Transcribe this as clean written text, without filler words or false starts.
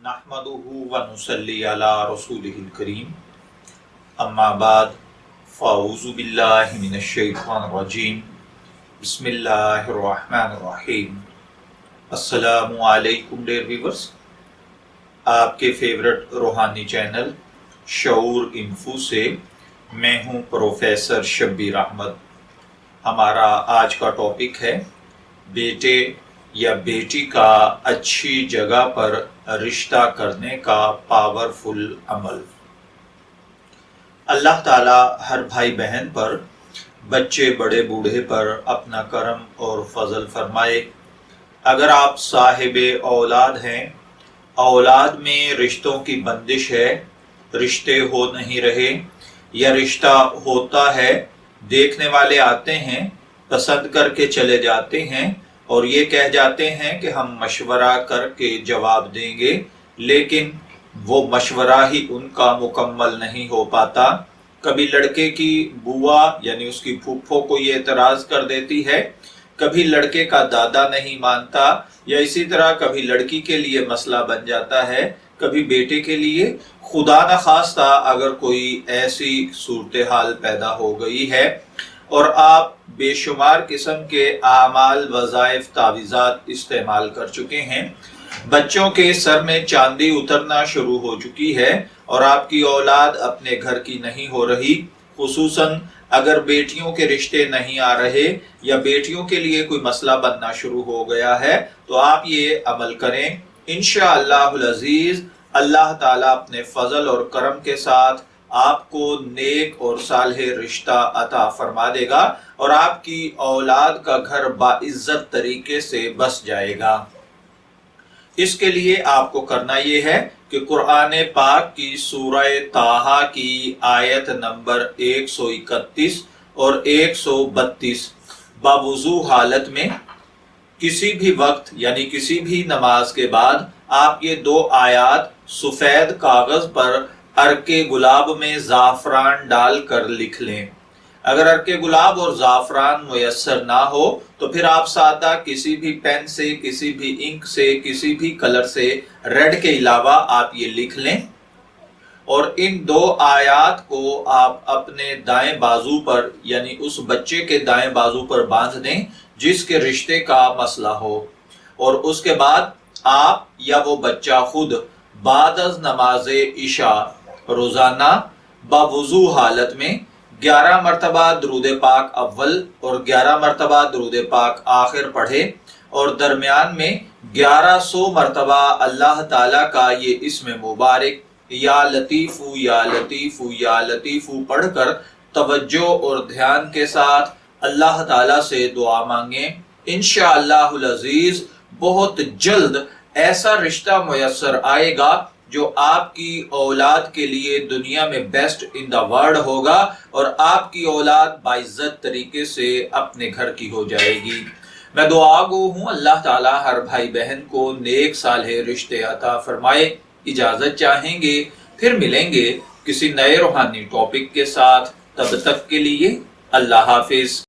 नहमदुहु व नुसल्ली अला रसूलिहिल करीम अम्मा बाद फ़अऊज़ु बिल्लाहि मिनश शैतानिर रजीम बिस्मिल्लाहिर रहमानिर रहीम। अस्सलामु अलैकुम डियर व्यूअर्स, आपके फेवरेट रूहानी चैनल शऊर इन्फो से मैं हूं प्रोफेसर शब्बीर अहमद। हमारा आज का टॉपिक है बेटे या बेटी का अच्छी जगह पर रिश्ता करने का पावरफुल अमल। अल्लाह ताला हर भाई बहन पर, बच्चे बड़े बूढ़े पर अपना करम और फजल फरमाए। अगर आप साहिबे औलाद हैं, औलाद में रिश्तों की बंदिश है, रिश्ते हो नहीं रहे या रिश्ता होता है, देखने वाले आते हैं, पसंद करके चले जाते हैं और ये कह जाते हैं कि हम मशवरा करके जवाब देंगे, लेकिन वो मशवरा ही उनका मुकम्मल नहीं हो पाता। कभी लड़के की बुआ यानी उसकी फूफो को ये एतराज कर देती है, कभी लड़के का दादा नहीं मानता, या इसी तरह कभी लड़की के लिए मसला बन जाता है, कभी बेटे के लिए। खुदा न खास्ता अगर कोई ऐसी सूरत हाल पैदा हो गई है और आप बेशुमार किस्म के आमाल, वज़ाइफ, तावीज़ात इस्तेमाल कर चुके हैं, बच्चों के सर में चांदी उतरना शुरू हो चुकी है और आपकी औलाद अपने घर की नहीं हो रही, खुसूसन अगर बेटियों के रिश्ते नहीं आ रहे या बेटियों के लिए कोई मसला बनना शुरू हो गया है, तो आप ये अमल करें। इंशाअल्लाहुल अज़ीज़ अल्लाह ताला अपने फजल और करम के साथ आपको नेक और सालेह रिश्ता अता फरमा देगा और आपकी औलाद का घर बाइज्जत तरीके से बस जाएगा। इसके लिए आपको करना यह है कि कुरान पाक की सूरह ताहा की आयत नंबर 131 और 132 बावुजू हालत में किसी भी वक्त यानी किसी भी नमाज के बाद आप ये दो आयत सफेद कागज पर अर्के गुलाब में ज़ाफ़रान डालकर लिख लें। अगर अर्के गुलाब और ज़ाफ़रान मुयस्सर ना हो तो फिर आप सादा किसी भी पेन से, किसी भी इंक से, किसी भी कलर से, रेड के अलावा आप ये लिख लें और इन दो आयात को आप अपने दाएं बाजू पर यानी उस बच्चे के दाएं बाजू पर बांध दें जिसके रिश्ते का मसला हो। और उसके बाद आप या वो बच्चा खुद बादअज़ नमाज़े इशा रोजाना बावुजू हालत में 11 मरतबा दुरूद पाक अव्वल और 11 मरतबा दुरूद पाक आखिर पढ़े और दरमियान में 1100 मरतबा अल्लाह ताला का ये इस्म मुबारक या लतीफू या लतीफू या लतीफू पढ़कर तवज्जो और ध्यान के साथ अल्लाह ताला से दुआ मांगे। इंशाअल्लाहुल अज़ीज़ बहुत जल्द ऐसा रिश्ता मुयस्सर आएगा जो आपकी औलाद के लिए दुनिया में बेस्ट इन द वर्ल्ड होगा और आपकी औलाद बाइज्जत तरीके से अपने घर की हो जाएगी। मैं दुआगो हूँ अल्लाह ताला हर भाई बहन को नेक सालेह रिश्ते अता फरमाए। इजाजत चाहेंगे, फिर मिलेंगे किसी नए रूहानी टॉपिक के साथ। तब तक के लिए अल्लाह हाफिज।